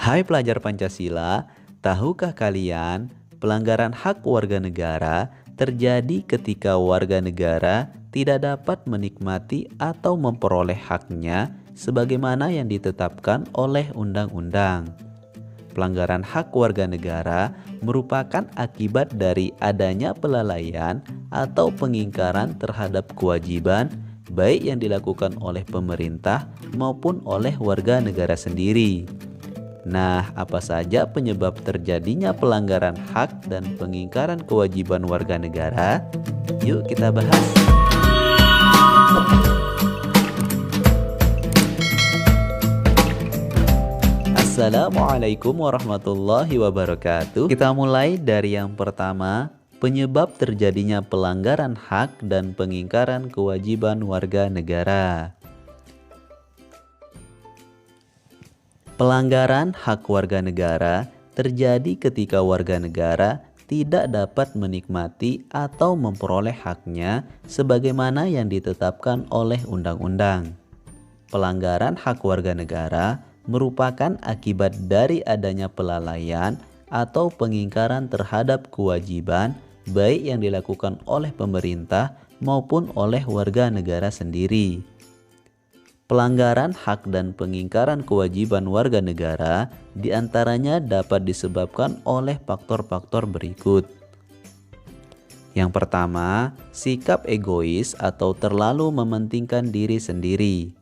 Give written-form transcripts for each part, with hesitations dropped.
Hai pelajar Pancasila, tahukah kalian pelanggaran hak warga negara terjadi ketika warga negara tidak dapat menikmati atau memperoleh haknya sebagaimana yang ditetapkan oleh undang-undang. Pelanggaran hak warga negara merupakan akibat dari adanya pelalaian atau pengingkaran terhadap kewajiban baik yang dilakukan oleh pemerintah maupun oleh warga negara sendiri. Nah, apa saja penyebab terjadinya pelanggaran hak dan pengingkaran kewajiban warga negara? Yuk kita bahas. Assalamualaikum warahmatullahi wabarakatuh. Kita mulai dari yang pertama, penyebab terjadinya pelanggaran hak dan pengingkaran kewajiban warga negara. Pelanggaran hak warga negara terjadi ketika warga negara tidak dapat menikmati atau memperoleh haknya sebagaimana yang ditetapkan oleh undang-undang. Pelanggaran hak warga negara merupakan akibat dari adanya pelalaian atau pengingkaran terhadap kewajiban baik yang dilakukan oleh pemerintah maupun oleh warga negara sendiri. Pelanggaran hak dan pengingkaran kewajiban warga negara diantaranya dapat disebabkan oleh faktor-faktor berikut. Yang pertama, sikap egois atau terlalu mementingkan diri sendiri.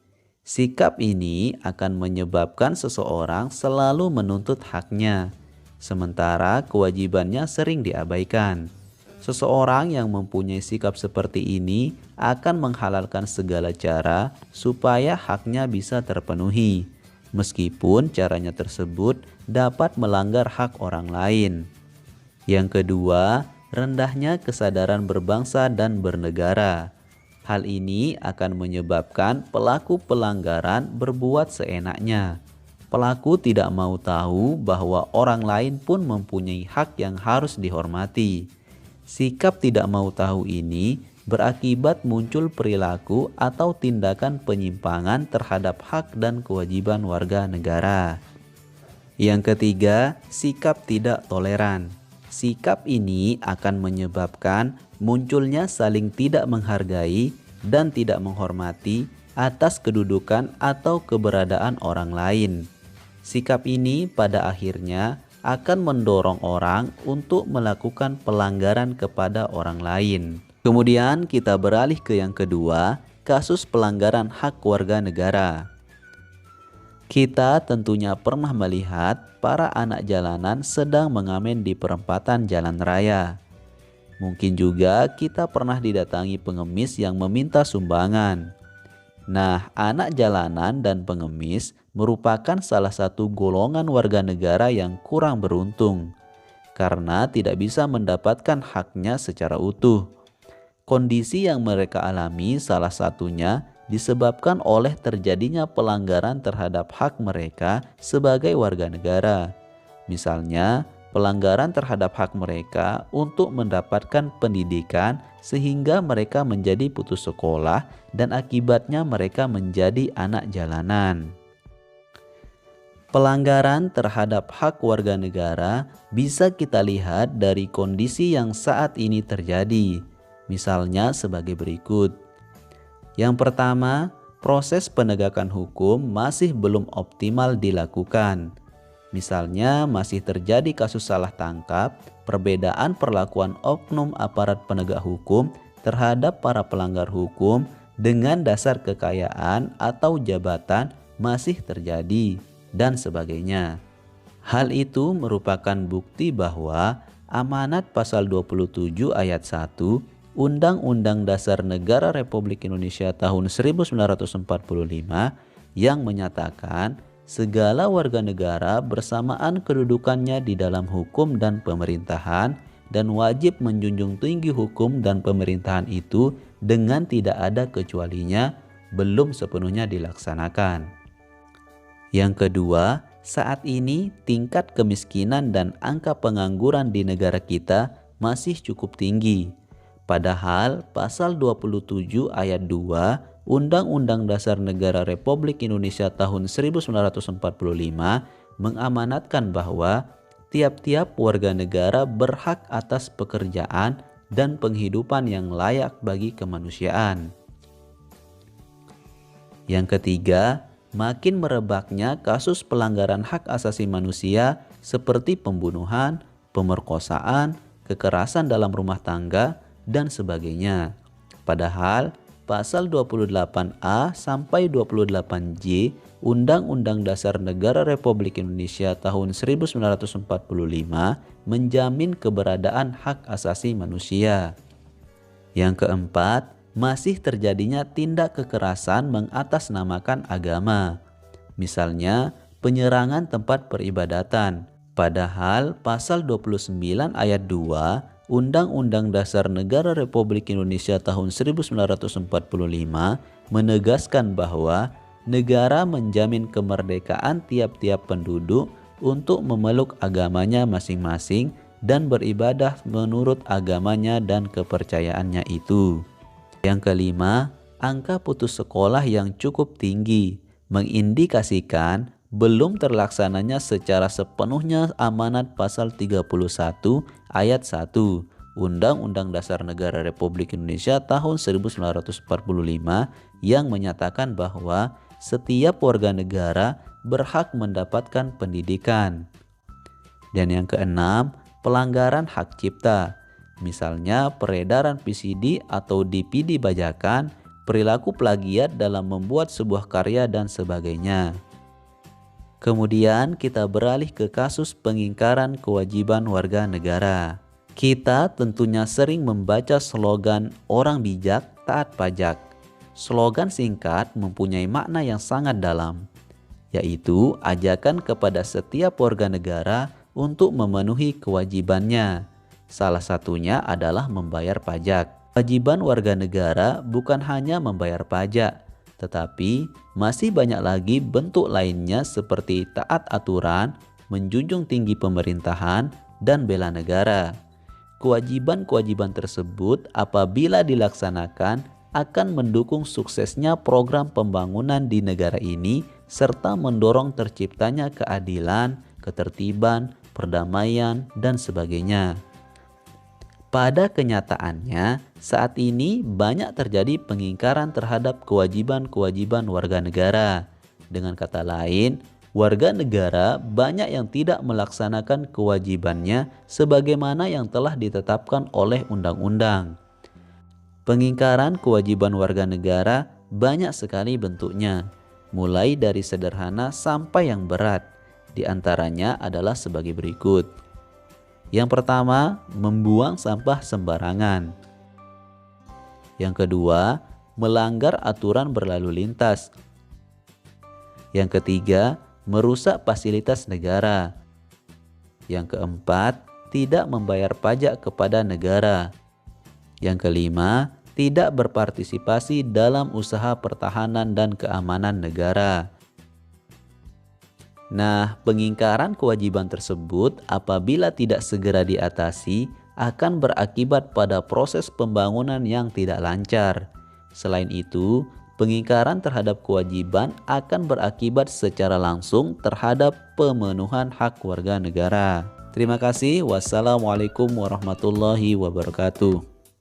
Sikap ini akan menyebabkan seseorang selalu menuntut haknya, sementara kewajibannya sering diabaikan. Seseorang yang mempunyai sikap seperti ini akan menghalalkan segala cara supaya haknya bisa terpenuhi, meskipun caranya tersebut dapat melanggar hak orang lain. Yang kedua, rendahnya kesadaran berbangsa dan bernegara. Hal ini akan menyebabkan pelaku pelanggaran berbuat seenaknya. Pelaku tidak mau tahu bahwa orang lain pun mempunyai hak yang harus dihormati. Sikap tidak mau tahu ini berakibat muncul perilaku atau tindakan penyimpangan terhadap hak dan kewajiban warga negara. Yang ketiga, sikap tidak toleran. Sikap ini akan menyebabkan munculnya saling tidak menghargai dan tidak menghormati atas kedudukan atau keberadaan orang lain. Sikap ini pada akhirnya akan mendorong orang untuk melakukan pelanggaran kepada orang lain. Kemudian kita beralih ke yang kedua, kasus pelanggaran hak warga negara. Kita tentunya pernah melihat para anak jalanan sedang mengamen di perempatan jalan raya. Mungkin juga kita pernah didatangi pengemis yang meminta sumbangan. Nah, anak jalanan dan pengemis merupakan salah satu golongan warga negara yang kurang beruntung karena tidak bisa mendapatkan haknya secara utuh. Kondisi yang mereka alami salah satunya disebabkan oleh terjadinya pelanggaran terhadap hak mereka sebagai warga negara. Misalnya, pelanggaran terhadap hak mereka untuk mendapatkan pendidikan sehingga mereka menjadi putus sekolah dan akibatnya mereka menjadi anak jalanan. Pelanggaran terhadap hak warga negara bisa kita lihat dari kondisi yang saat ini terjadi. Misalnya sebagai berikut. Yang pertama, proses penegakan hukum masih belum optimal dilakukan. Misalnya masih terjadi kasus salah tangkap, perbedaan perlakuan oknum aparat penegak hukum terhadap para pelanggar hukum dengan dasar kekayaan atau jabatan masih terjadi, dan sebagainya. Hal itu merupakan bukti bahwa amanat pasal 27 ayat 1 Undang-Undang Dasar Negara Republik Indonesia tahun 1945 yang menyatakan segala warga negara bersamaan kedudukannya di dalam hukum dan pemerintahan dan wajib menjunjung tinggi hukum dan pemerintahan itu dengan tidak ada kecualinya belum sepenuhnya dilaksanakan. Yang kedua, saat ini tingkat kemiskinan dan angka pengangguran di negara kita masih cukup tinggi. Padahal pasal 27 ayat 2 Undang-Undang Dasar Negara Republik Indonesia tahun 1945 mengamanatkan bahwa tiap-tiap warga negara berhak atas pekerjaan dan penghidupan yang layak bagi kemanusiaan. Yang ketiga, makin merebaknya kasus pelanggaran hak asasi manusia seperti pembunuhan, pemerkosaan, kekerasan dalam rumah tangga, dan sebagainya. Padahal pasal 28A sampai 28J Undang-Undang Dasar Negara Republik Indonesia tahun 1945 menjamin keberadaan hak asasi manusia. Yang keempat, masih terjadinya tindak kekerasan mengatasnamakan agama. Misalnya, penyerangan tempat peribadatan. Padahal pasal 29 ayat 2 Undang-Undang Dasar Negara Republik Indonesia tahun 1945 menegaskan bahwa negara menjamin kemerdekaan tiap-tiap penduduk untuk memeluk agamanya masing-masing dan beribadah menurut agamanya dan kepercayaannya itu. Yang kelima, angka putus sekolah yang cukup tinggi mengindikasikan belum terlaksananya secara sepenuhnya amanat pasal 31 ayat 1 Undang-Undang Dasar Negara Republik Indonesia tahun 1945 yang menyatakan bahwa setiap warga negara berhak mendapatkan pendidikan. Dan yang keenam, pelanggaran hak cipta. Misalnya peredaran PCD atau DVD bajakan, perilaku plagiat dalam membuat sebuah karya dan sebagainya. Kemudian kita beralih ke kasus pengingkaran kewajiban warga negara. Kita tentunya sering membaca slogan "Orang bijak taat pajak". Slogan singkat mempunyai makna yang sangat dalam, yaitu ajakan kepada setiap warga negara untuk memenuhi kewajibannya. Salah satunya adalah membayar pajak. Kewajiban warga negara bukan hanya membayar pajak, tetapi masih banyak lagi bentuk lainnya seperti taat aturan, menjunjung tinggi pemerintahan, dan bela negara. Kewajiban-kewajiban tersebut apabila dilaksanakan akan mendukung suksesnya program pembangunan di negara ini serta mendorong terciptanya keadilan, ketertiban, perdamaian, dan sebagainya. Pada kenyataannya, saat ini banyak terjadi pengingkaran terhadap kewajiban-kewajiban warga negara. Dengan kata lain, warga negara banyak yang tidak melaksanakan kewajibannya sebagaimana yang telah ditetapkan oleh undang-undang. Pengingkaran kewajiban warga negara banyak sekali bentuknya, mulai dari sederhana sampai yang berat. Di antaranya adalah sebagai berikut. Yang pertama, membuang sampah sembarangan. Yang kedua, melanggar aturan berlalu lintas. Yang ketiga, merusak fasilitas negara. Yang keempat, tidak membayar pajak kepada negara. Yang kelima, tidak berpartisipasi dalam usaha pertahanan dan keamanan negara. Nah, pengingkaran kewajiban tersebut apabila tidak segera diatasi akan berakibat pada proses pembangunan yang tidak lancar. Selain itu, pengingkaran terhadap kewajiban akan berakibat secara langsung terhadap pemenuhan hak warga negara. Terima kasih. Wassalamualaikum warahmatullahi wabarakatuh.